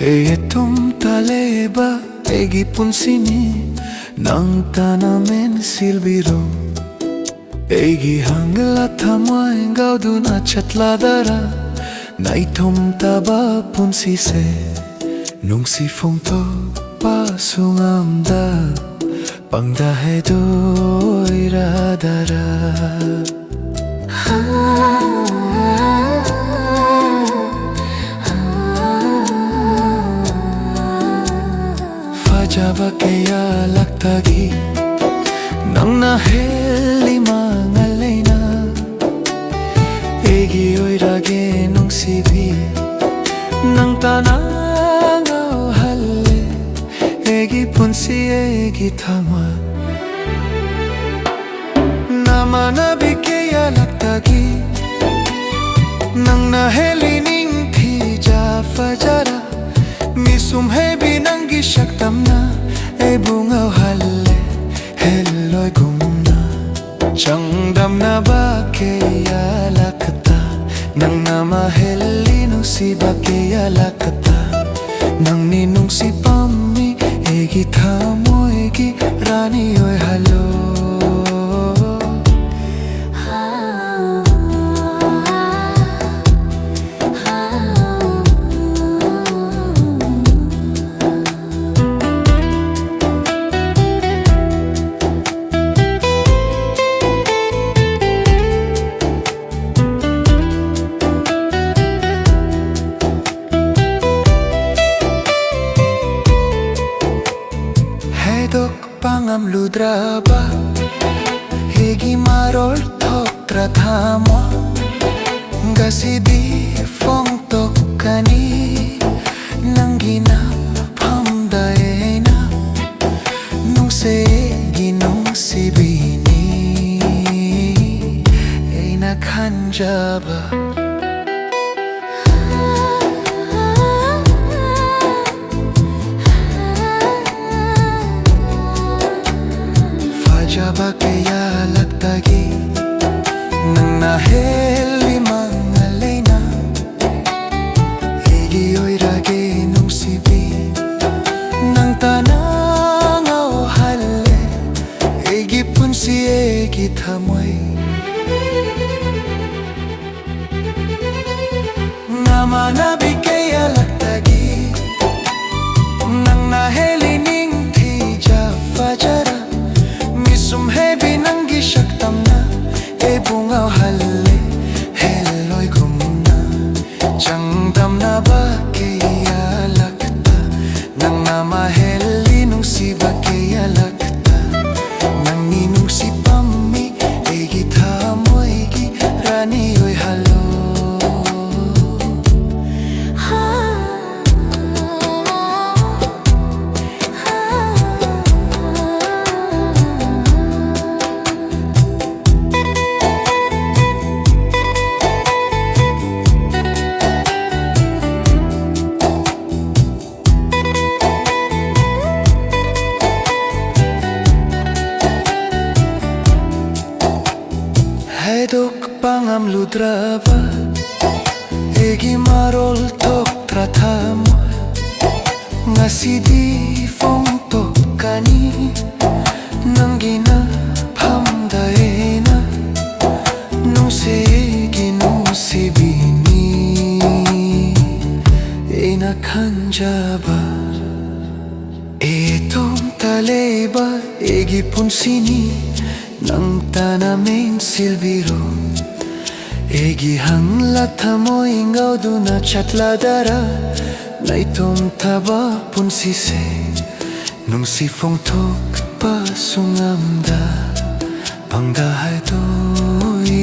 Itong taleba ay gipunsini ng tanamen silbiro ay gihanglat hamoy gaudun at chatladara na itom taba punsise nung sifong to pasungamda pangdahe do'y radara. Jaba kaya laktagi nang naheli mga lena egi oy rage nung sibi nang tanang au halle egi punsi egi tama namanabi kaya laktagi nang naheli ning tija fajara misum hebi nang gisyaktam na e bungaw halle heloy gumna Changdam na ba kaya lakata nang namaheli nung si ba kaya lakata nang ninong si pami egi tamo egi rani oy halo. Pangam ludraba hegi marol tok tratamo gasidi fong tok kani nanggina pamdaena nung se ginong sibini ay nakhanjaba. Jaba kaya laktagi nang naheli mga lena egi oy rage nung sibi nang tanang au halle egi punsi egi tamoy namanabi kaya laktagi nang naheli ning tija fajara misum hebi nang gisyaktam na e bungaw halle heloy gumna Changdam na ba kaya lakta nang namaheli nung si ba kaya lakta nang ninong si pami egi tamo egi rani oy halo. Hedok pangam ludraba egi marol tok tratamo ngasidi fong tok kani nanggina pamdaena nung se ginong sibini ay nakhanjaba. Itong taleba egi punsini nang tanamen silbiro egi hanglat hamoy gaudun at chatladara na itom taba punsise nung sifong tok ꯁꯨꯉꯝꯗ ꯄꯪꯗꯥ ꯍꯥꯏꯗꯣꯛꯏꯔꯗꯔ